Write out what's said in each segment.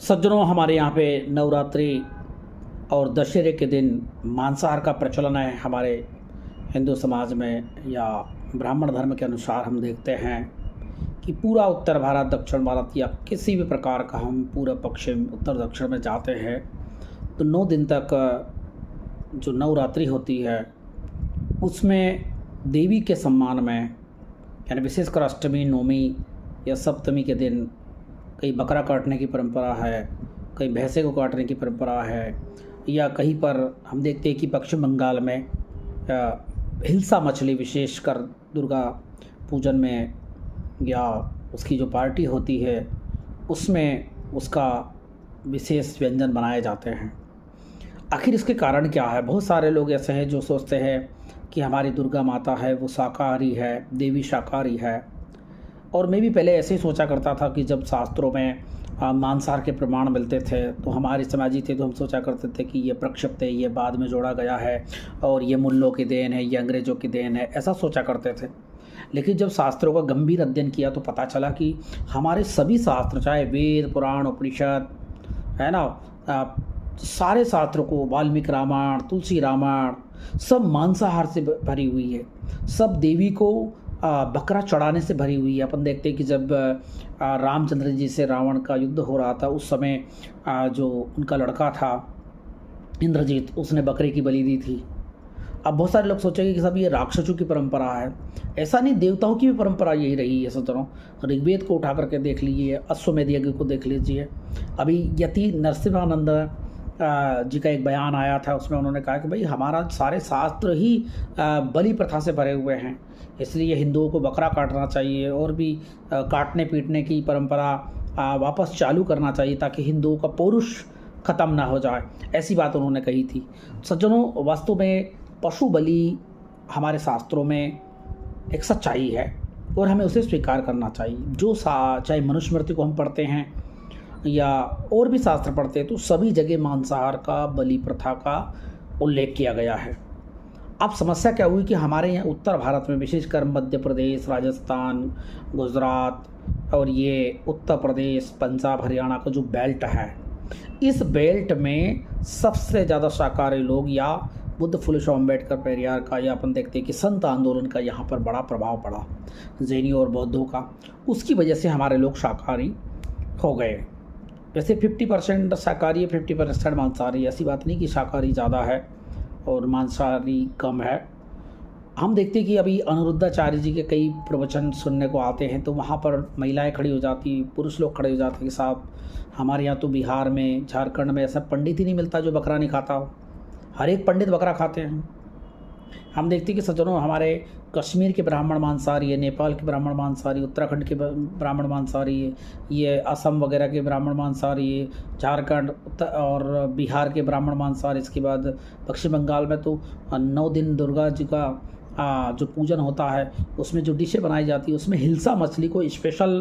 सज्जनों, हमारे यहाँ पे नवरात्रि और दशहरे के दिन मांसाहार का प्रचलन है। हमारे हिंदू समाज में या ब्राह्मण धर्म के अनुसार हम देखते हैं कि पूरा उत्तर भारत, दक्षिण भारत या किसी भी प्रकार का हम पूरा पश्चिम, उत्तर दक्षिण में जाते हैं तो 9 दिन तक जो नवरात्रि होती है उसमें देवी के सम्मान में, यानी विशेषकर अष्टमी, नवमी या सप्तमी के दिन कहीं बकरा काटने की परंपरा है, कहीं भैंसे को काटने की परंपरा है, या कहीं पर हम देखते हैं कि पश्चिम बंगाल में हिल्सा मछली विशेषकर दुर्गा पूजन में या उसकी जो पार्टी होती है उसमें उसका विशेष व्यंजन बनाए जाते हैं। आखिर इसके कारण क्या है? बहुत सारे लोग ऐसे हैं जो सोचते हैं कि हमारी दुर्गा माता है वो शाकाहारी है, देवी शाकाहारी है। और मैं भी पहले ऐसे ही सोचा करता था कि जब शास्त्रों में मांसाहार के प्रमाण मिलते थे तो हमारे समाजी थे तो हम सोचा करते थे कि ये प्रक्षिप्त है, ये बाद में जोड़ा गया है और ये मुल्लों की देन है, ये अंग्रेज़ों की देन है, ऐसा सोचा करते थे। लेकिन जब शास्त्रों का गंभीर अध्ययन किया तो पता चला कि हमारे सभी शास्त्र, चाहे वेद, पुराण, उपनिषद है ना, सारे शास्त्रों को, वाल्मीकि रामायण, तुलसी रामायण, सब मांसाहार से भरी हुई है। सब देवी को बकरा चढ़ाने से भरी हुई है। अपन देखते हैं कि जब रामचंद्र जी से रावण का युद्ध हो रहा था उस समय जो उनका लड़का था इंद्रजीत, उसने बकरे की बलि दी थी। अब बहुत सारे लोग सोचेंगे कि सब ये राक्षसों की परंपरा है। ऐसा नहीं, देवताओं की भी परंपरा यही रही है। सज्जनों, ऋग्वेद को उठा करके देख लीजिए, अश्वमेध यज्ञ को देख लीजिए। अभी यति नरसिम्हानंद जी का एक बयान आया था, उसमें उन्होंने कहा कि भाई हमारा सारे शास्त्र ही बलि प्रथा से भरे हुए हैं, इसलिए हिंदुओं को बकरा काटना चाहिए और भी काटने पीटने की परंपरा वापस चालू करना चाहिए ताकि हिंदुओं का पौरुष ख़त्म ना हो जाए। ऐसी बात उन्होंने कही थी। सज्जनों, वास्तव में पशु बलि हमारे शास्त्रों में एक सच्चाई है और हमें उसे स्वीकार करना चाहिए। जो चाहे मनुस्मृति को हम पढ़ते हैं या और भी शास्त्र पढ़ते हैं तो सभी जगह मांसाहार का, बलि प्रथा का उल्लेख किया गया है। अब समस्या क्या हुई कि हमारे यहाँ उत्तर भारत में, विशेषकर मध्य प्रदेश, राजस्थान, गुजरात और ये उत्तर प्रदेश, पंजाब, हरियाणा का जो बेल्ट है, इस बेल्ट में सबसे ज़्यादा शाकाहारी लोग या बुद्ध, फुले शाह अम्बेडकर, पेरियार का, या अपन देखते हैं कि संत आंदोलन का यहाँ पर बड़ा प्रभाव पड़ा, जैनियों और बौद्धों का। उसकी वजह से हमारे लोग शाकाहारी हो गए। वैसे 50% शाकाहारी है, 50% मांसाहारी। ऐसी बात नहीं कि शाकाहारी ज़्यादा है और मांसाहारी कम है। हम देखते हैं कि अभी अनिरुद्धाचार्य जी के कई प्रवचन सुनने को आते हैं तो वहाँ पर महिलाएं खड़ी हो जाती, पुरुष लोग खड़े हो जाते हैं कि साहब हमारे यहाँ तो बिहार में, झारखंड में ऐसा पंडित ही नहीं मिलता जो बकरा नहीं खाता हो। हर एक पंडित बकरा खाते हैं। हम देखते हैं कि सज्जनों, हमारे कश्मीर के ब्राह्मण मांसाहारी है, नेपाल के ब्राह्मण मांसाहारी, उत्तराखंड के ब्राह्मण मांसाहारी है, ये असम वगैरह के ब्राह्मण मांसाहारी है, झारखंड और बिहार के ब्राह्मण मांसाहारी। इसके बाद पश्चिम बंगाल में तो 9 दिन दुर्गा जी का जो पूजन होता है उसमें जो डिशें बनाई जाती है उसमें हिल्सा मछली को स्पेशल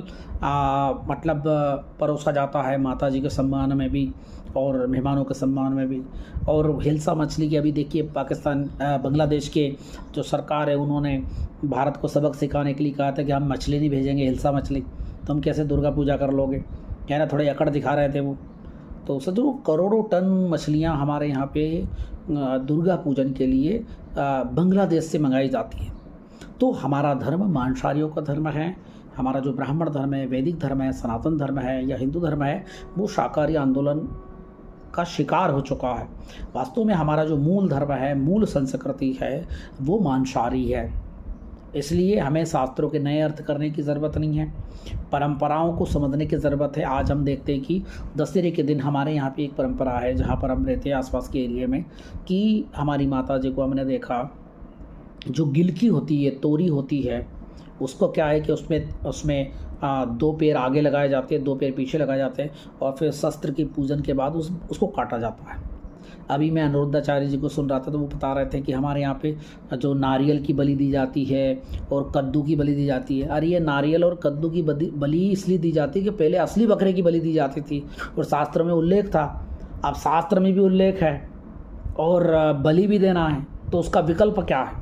मतलब परोसा जाता है माता जी के सम्मान में भी और मेहमानों के सम्मान में भी। और हिल्सा मछली की अभी देखिए पाकिस्तान, बांग्लादेश के जो सरकार है उन्होंने भारत को सबक सिखाने के लिए कहा था कि हम मछली नहीं भेजेंगे, हिल्सा मछली, तुम कैसे दुर्गा पूजा कर लोगे, क्या ना, थोड़े अकड़ दिखा रहे थे वो। तो सज्जनों, करोड़ों टन मछलियाँ हमारे यहाँ पे दुर्गा पूजन के लिए बांग्लादेश से मंगाई जाती है। तो हमारा धर्म मांसाहारियों का धर्म है। हमारा जो ब्राह्मण धर्म है, वैदिक धर्म है, सनातन धर्म है या हिंदू धर्म है, वो शाकाहारी आंदोलन का शिकार हो चुका है। वास्तव में हमारा जो मूल धर्म है, मूल संस्कृति है, वो मांसाहारी है। इसलिए हमें शास्त्रों के नए अर्थ करने की ज़रूरत नहीं है, परंपराओं को समझने की ज़रूरत है। आज हम देखते हैं कि दशहरे के दिन हमारे यहाँ पे एक परंपरा है जहाँ पर हम रहते हैं आसपास के एरिया में, कि हमारी माता जी को हमने देखा जो गिलकी होती है, तोरी होती है, उसको क्या है कि उसमें 2 पैर आगे लगाए जाते हैं, 2 पैर पीछे लगाए जाते हैं और फिर शस्त्र की पूजन के बाद उसको काटा जाता है। अभी मैं अनिरुद्धाचार्य जी को सुन रहा था तो वो बता रहे थे कि हमारे यहाँ पे जो नारियल की बलि दी जाती है और कद्दू की बलि दी जाती है। अरे ये नारियल और कद्दू की बलि इसलिए दी जाती है कि पहले असली बकरे की बलि दी जाती थी और शास्त्र में उल्लेख था। अब शास्त्र में भी उल्लेख है और बलि भी देना है, तो उसका विकल्प क्या है?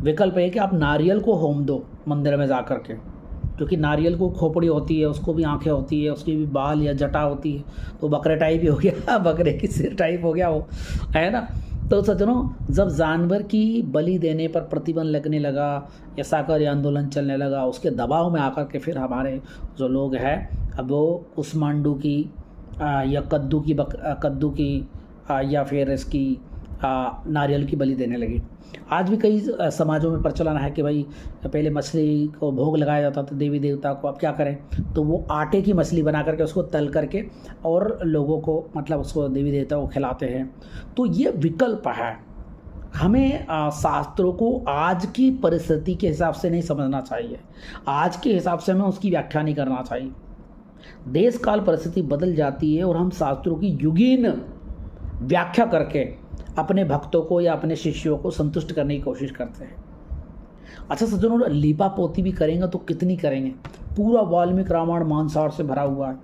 विकल्प है कि आप नारियल को होम दो मंदिर में जा कर के, क्योंकि नारियल को खोपड़ी होती है, उसको भी आंखें होती है, उसकी भी बाल या जटा होती है, तो बकरे टाइप ही हो गया बकरे की सिर टाइप हो गया वो, है ना। तो सज्जनों, जब जानवर की बलि देने पर प्रतिबंध लगने लगा या शाकाहारी आंदोलन चलने लगा, उसके दबाव में आकर के फिर हमारे जो लोग हैं अब वो कुष्मांडू की या कद्दू की या फिर इसकी नारियल की बलि देने लगी। आज भी कई समाजों में प्रचलन है कि भाई पहले मछली को भोग लगाया जाता था देवी देवता को, अब क्या करें, तो वो आटे की मछली बना करके उसको तल करके और लोगों को मतलब उसको देवी देवता को खिलाते हैं। तो ये विकल्प है। हमें शास्त्रों को आज की परिस्थिति के हिसाब से नहीं समझना चाहिए, आज के हिसाब से हमें उसकी व्याख्या नहीं करना चाहिए। देश काल परिस्थिति बदल जाती है और हम शास्त्रों की युगीन व्याख्या करके अपने भक्तों को या अपने शिष्यों को संतुष्ट करने की कोशिश करते हैं। अच्छा सज्जनों, लीपा पोती भी करेंगे तो कितनी करेंगे। पूरा वाल्मीकि रामायण मांसाहार से भरा हुआ है,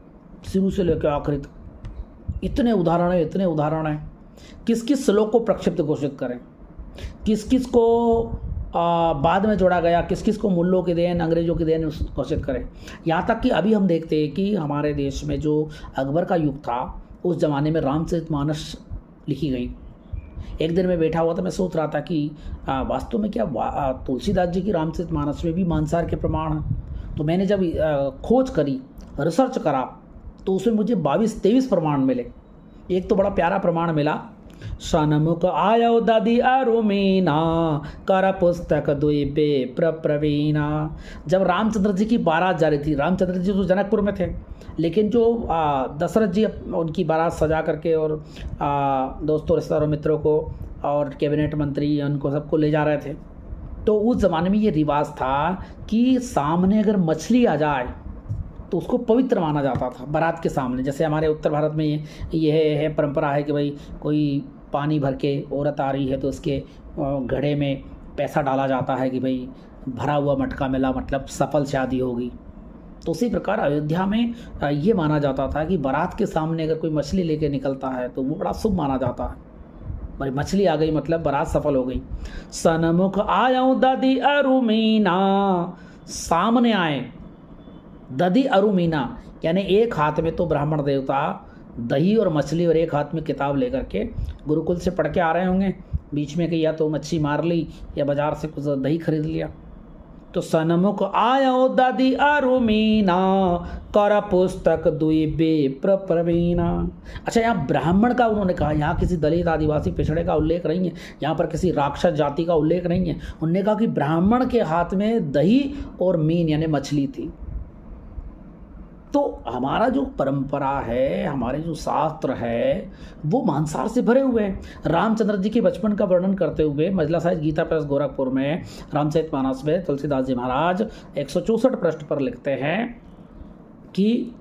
शुरू से लेकर आखिरी तक। इतने उदाहरण हैं। किस किस श्लोक को प्रक्षिप्त घोषित करें, किस किस को बाद में जोड़ा गया, किस किस को मुल्लों की देन, अंग्रेजों की देन घोषित करें। यहाँ तक कि अभी हम देखते हैं कि हमारे देश में जो अकबर का युग था, उस ज़माने में रामचरितमानस लिखी गई। एक दिन मैं बैठा हुआ था, मैं सोच रहा था कि वास्तव में क्या तुलसीदास जी की रामचरितमानस में भी मांसाहार के प्रमाण हैं। तो मैंने जब खोज करी, रिसर्च करा, तो उसमें मुझे 22-23 प्रमाण मिले। एक तो बड़ा प्यारा प्रमाण मिला, सनमुख आयो दादी अरुमीना कर पुस्तक दुइबे प्रवीणा। जब रामचंद्र जी की बारात जा रही थी, रामचंद्र जी तो जनकपुर में थे, लेकिन जो दशरथ जी उनकी बारात सजा करके और दोस्तों रिश्तेदारों मित्रों को और कैबिनेट मंत्री उनको सबको ले जा रहे थे, तो उस ज़माने में ये रिवाज था कि सामने अगर मछली आ जाए तो उसको पवित्र माना जाता था बारात के सामने। जैसे हमारे उत्तर भारत में ये है परंपरा है कि भाई कोई पानी भर के औरत आ रही है तो उसके घड़े में पैसा डाला जाता है कि भाई भरा हुआ मटका मिला, मतलब सफल शादी होगी। तो उसी प्रकार अयोध्या में ये माना जाता था कि बारात के सामने अगर कोई मछली लेके निकलता है तो वो बड़ा शुभ माना जाता है। भाई मछली आ गई मतलब बारात सफल हो गई। सनमुख आयो दादी अरुमीना, सामने आए दधी अरुमीना, यानी एक हाथ में तो ब्राह्मण देवता दही और मछली और एक हाथ में किताब लेकर के गुरुकुल से पढ़ के आ रहे होंगे। बीच में कि या तो मच्छी मार ली या बाजार से कुछ दही खरीद लिया। तो सनमुख आयो दादी अरुमीना कर पुस्तक दुइबे प्रवीणा। अच्छा, यहाँ ब्राह्मण का उन्होंने कहा, यहाँ किसी दलित आदिवासी पिछड़े का उल्लेख नहीं है, यहाँ पर किसी राक्षस जाति का उल्लेख नहीं है। उन्होंने कहा कि ब्राह्मण के हाथ में दही और मीन यानी मछली थी। तो हमारा जो परंपरा है, हमारे जो शास्त्र है, वो मांसाहार से भरे हुए हैं। रामचंद्र जी के बचपन का वर्णन करते हुए मजला साहिब गीता प्रेस गोरखपुर में रामचरितमानस में तुलसीदास जी महाराज 164 पृष्ठ पर लिखते हैं कि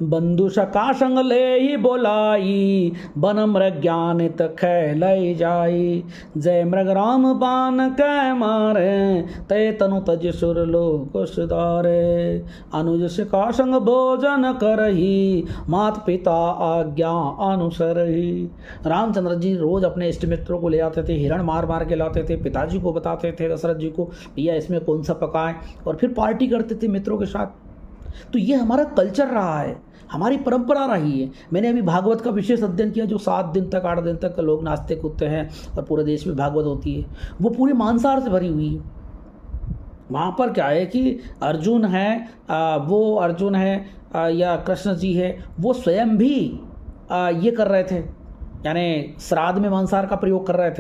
बंधु सका संग ले ही बोलाई, बन मृग ज्ञानित खैलई जाई। जय मृग राम बान कै मारे, ते तनु तज सुर लोक सुधारे। अनुज सिका संग भोजन करही, मात पिता आज्ञा अनुसरही। रामचंद्र जी रोज अपने इष्ट मित्रों को ले आते थे, हिरण मार मार के लाते थे, पिताजी को बताते थे दशरथ जी को भैया इसमें कौन सा पकाएं, और फिर पार्टी करते थे मित्रों के साथ। तो ये हमारा कल्चर रहा है, हमारी परंपरा रही है। मैंने अभी भागवत का विशेष अध्ययन किया, जो 7 दिन तक 8 दिन तक लोग नाचते कूदते हैं और पूरे देश में भागवत होती है, वो पूरी मांसाहार से भरी हुई है। वहाँ पर क्या है कि अर्जुन है, वो अर्जुन है या कृष्ण जी है, वो स्वयं भी ये कर रहे थे, यानी श्राद्ध में मांसाहार का प्रयोग कर रहे थे।